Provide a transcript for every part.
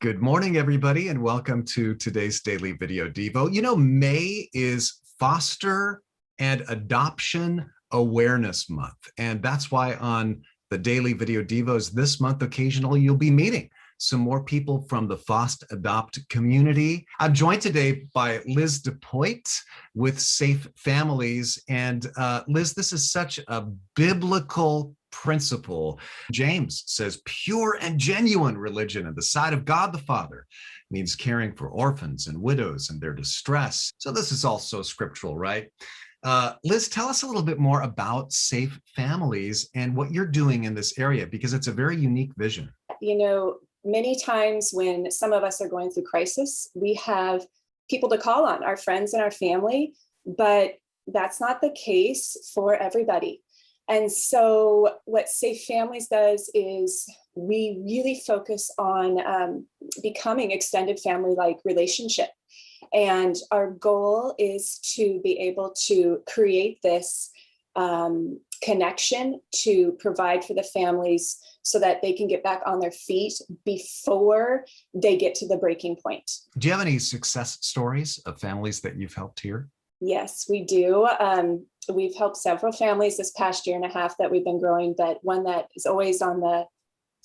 Good morning, everybody, and welcome to today's Daily Video Devo. You know, May is Foster and Adoption Awareness Month, and that's why on the Daily Video Devos this month, occasionally you'll be meeting some more people from the Foster Adopt community. I'm joined today by Liz Depuydt with Safe Families. And Liz, this is such a biblical principle. James says pure and genuine religion at the side of God the Father means caring for orphans and widows and their distress. So this is also scriptural, right? Liz, tell us a little bit more about Safe Families and what you're doing in this area, because it's a very unique vision. You know, many times when some of us are going through crisis, we have people to call on, our friends and our family, but that's not the case for everybody. And so what Safe Families does is we really focus on becoming extended family-like relationship. And our goal is to be able to create this connection to provide for the families so that they can get back on their feet before they get to the breaking point. Do you have any success stories of families that you've helped here? Yes, we do. We've helped several families this past year and a half that we've been growing, but one that is always on the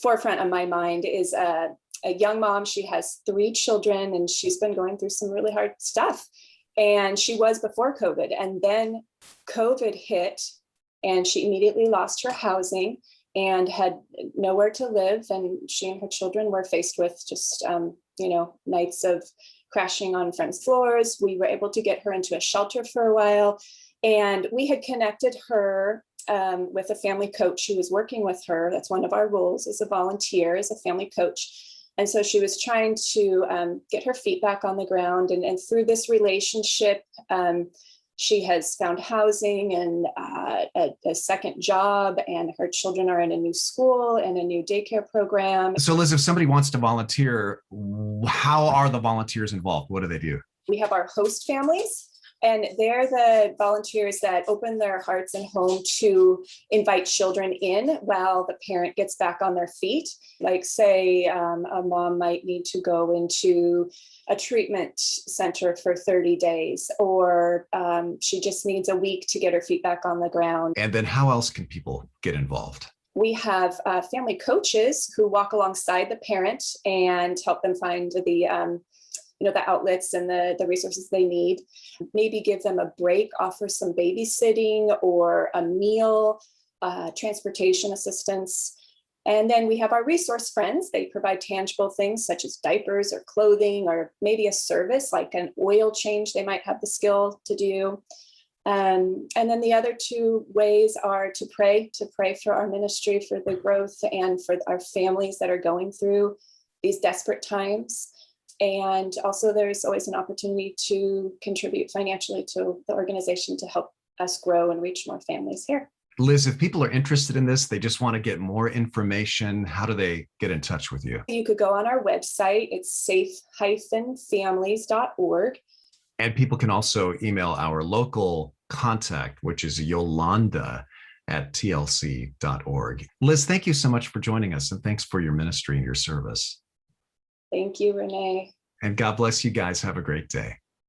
forefront of my mind is a young mom. She has 3 children and she's been going through some really hard stuff. And she was before COVID, and then COVID hit and she immediately lost her housing and had nowhere to live. And she and her children were faced with just, nights of crashing on friends' floors. We were able to get her into a shelter for a while. And we had connected her with a family coach who was working with her. That's one of our roles as a volunteer, as a family coach. And so she was trying to get her feet back on the ground. And through this relationship, she has found housing and a second job, and her children are in a new school and a new daycare program. So Liz, if somebody wants to volunteer, how are the volunteers involved? What do they do? We have our host families, and they're the volunteers that open their hearts and home to invite children in while the parent gets back on their feet. Like say a mom might need to go into a treatment center for 30 days, or she just needs a week to get her feet back on the ground. And then how else can people get involved? We have family coaches who walk alongside the parent and help them find the outlets and the resources they need. Maybe give them a break, offer some babysitting or a meal, transportation assistance. And then we have our resource friends. They provide tangible things such as diapers or clothing, or maybe a service like an oil change they might have the skill to do. And then the other 2 ways are to pray for our ministry, for the growth, and for our families that are going through these desperate times. And also there's always an opportunity to contribute financially to the organization to help us grow and reach more families here. Liz, if people are interested in this, they just want to get more information, how do they get in touch with you? You could go on our website. It's safe-families.org. And people can also email our local contact, which is yolanda@tlc.org. Liz, thank you so much for joining us, and thanks for your ministry and your service. Thank you, Rene. And God bless you guys. Have a great day.